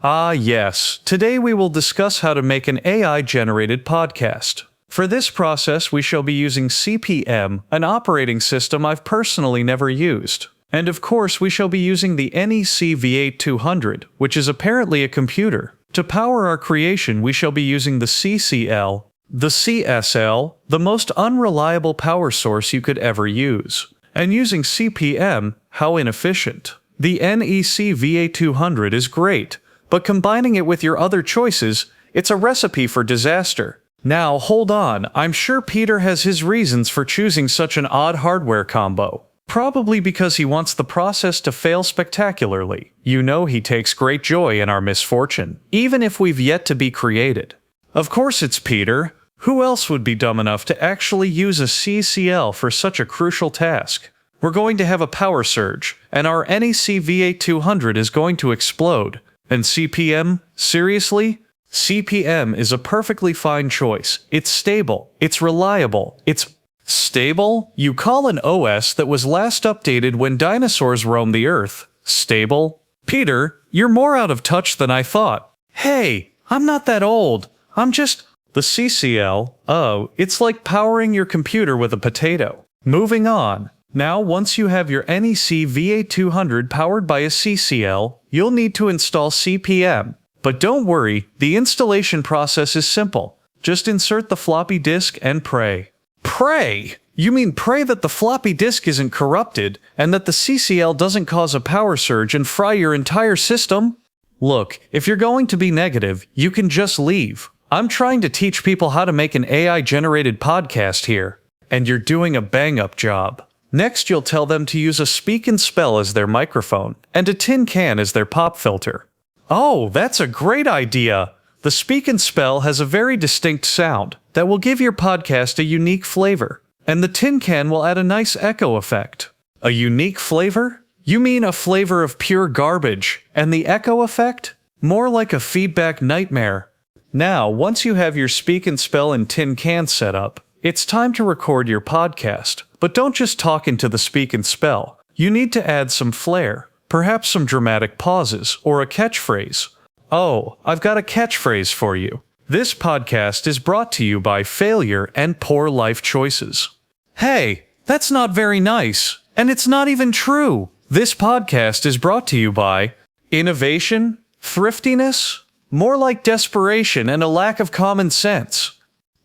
Ah, yes. Today we will discuss how to make an AI-generated podcast. For this process, we shall be using CP/M, an operating system I've personally never used. And of course, we shall be using the NEC V8200, which is apparently a computer. To power our creation, we shall be using the CCL, the CSL, the most unreliable power source you could ever use. And using CP/M, how inefficient. The NEC V8200 is great, but combining it with your other choices, it's a recipe for disaster. Now, hold on, I'm sure Peter has his reasons for choosing such an odd hardware combo. Probably because he wants the process to fail spectacularly. You know he takes great joy in our misfortune, even if we've yet to be created. Of course it's Peter. Who else would be dumb enough to actually use a CCL for such a crucial task? We're going to have a power surge, and our NEC V8200 is going to explode. And CP/M? Seriously? CP/M is a perfectly fine choice. It's stable. It's reliable. It's stable? You call an OS that was last updated when dinosaurs roamed the Earth stable? Peter, you're more out of touch than I thought. Hey, I'm not that old. I'm just... The CCL? Oh, it's like powering your computer with a potato. Moving on. Now, once you have your NEC V8200 powered by a CCL, you'll need to install CP/M. But don't worry, the installation process is simple. Just insert the floppy disk and pray. Pray? You mean pray that the floppy disk isn't corrupted, and that the CCL doesn't cause a power surge and fry your entire system? Look, if you're going to be negative, you can just leave. I'm trying to teach people how to make an AI-generated podcast here, and you're doing a bang-up job. Next, you'll tell them to use a speak and spell as their microphone, and a tin can as their pop filter. Oh, that's a great idea! The speak and spell has a very distinct sound that will give your podcast a unique flavor, and the tin can will add a nice echo effect. A unique flavor? You mean a flavor of pure garbage, and the echo effect? More like a feedback nightmare. Now, once you have your speak and spell and tin can set up, it's time to record your podcast. But don't just talk into the speak and spell. You need to add some flair, perhaps some dramatic pauses, or a catchphrase. Oh, I've got a catchphrase for you. This podcast is brought to you by failure and poor life choices. Hey, that's not very nice, and it's not even true. This podcast is brought to you by innovation, thriftiness, more like desperation and a lack of common sense.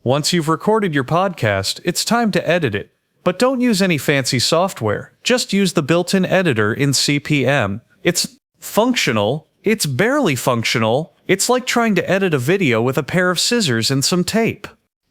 Once you've recorded your podcast, it's time to edit it. But don't use any fancy software. Just use the built-in editor in CP/M. It's functional. It's barely functional. It's like trying to edit a video with a pair of scissors and some tape.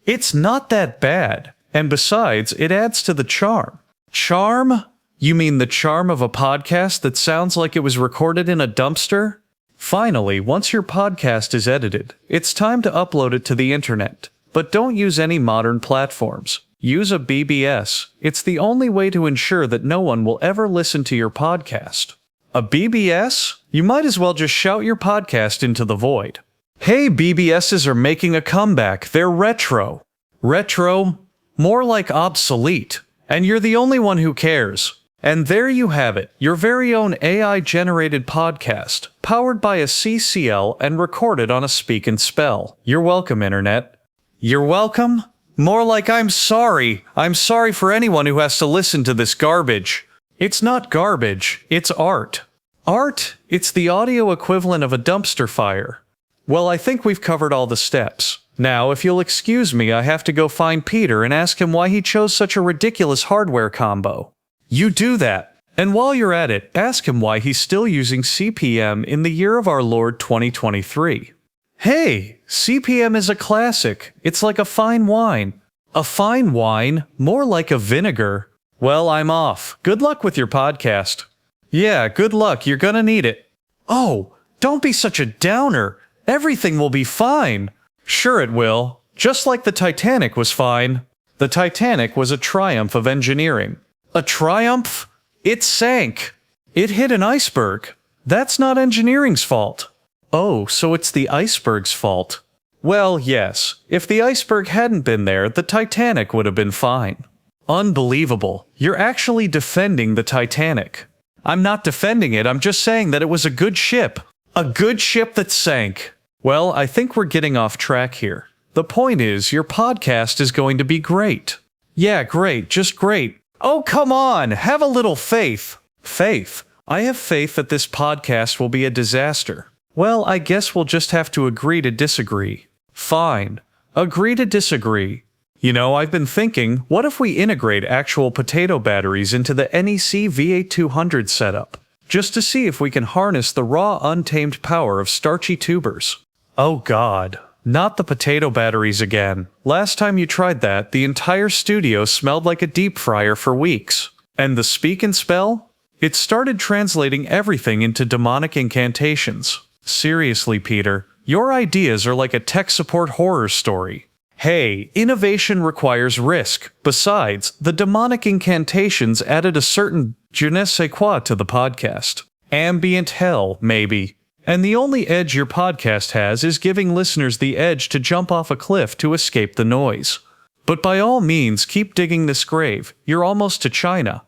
It's not that bad. And besides, it adds to the charm. Charm? You mean the charm of a podcast that sounds like it was recorded in a dumpster? Finally, once your podcast is edited, it's time to upload it to the internet. But don't use any modern platforms. Use a BBS. It's the only way to ensure that no one will ever listen to your podcast. A BBS? You might as well just shout your podcast into the void. Hey, BBSs are making a comeback. They're retro. Retro? More like obsolete. And you're the only one who cares. And there you have it, your very own AI-generated podcast, powered by a CCL and recorded on a speak and spell. You're welcome, Internet. You're welcome? More like I'm sorry. I'm sorry for anyone who has to listen to this garbage. It's not garbage, it's art. Art? It's the audio equivalent of a dumpster fire. Well, I think we've covered all the steps. Now, if you'll excuse me, I have to go find Peter and ask him why he chose such a ridiculous hardware combo. You do that. And while you're at it, ask him why he's still using CP/M in the year of our Lord 2023. Hey, CP/M is a classic. It's like a fine wine. A fine wine? More like a vinegar. Well, I'm off. Good luck with your podcast. Yeah, good luck. You're gonna need it. Oh, don't be such a downer. Everything will be fine. Sure it will. Just like the Titanic was fine. The Titanic was a triumph of engineering. A triumph? It sank. It hit an iceberg. That's not engineering's fault. Oh, so it's the iceberg's fault. Well, yes. If the iceberg hadn't been there, the Titanic would have been fine. Unbelievable. You're actually defending the Titanic. I'm not defending it, I'm just saying that it was a good ship. A good ship that sank. Well, I think we're getting off track here. The point is, your podcast is going to be great. Yeah, great, just great. Oh, come on, have a little faith. Faith? I have faith that this podcast will be a disaster. Well, I guess we'll just have to agree to disagree. Fine. Agree to disagree. You know, I've been thinking, what if we integrate actual potato batteries into the NEC V8200 setup? Just to see if we can harness the raw, untamed power of starchy tubers. Oh God. Not the potato batteries again. Last time you tried that, the entire studio smelled like a deep fryer for weeks. And the speak and spell? It started translating everything into demonic incantations. Seriously, Peter, your ideas are like a tech support horror story. Hey, innovation requires risk. Besides, the demonic incantations added a certain je ne sais quoi to the podcast. Ambient hell, maybe. And the only edge your podcast has is giving listeners the edge to jump off a cliff to escape the noise. But by all means, keep digging this grave. You're almost to China.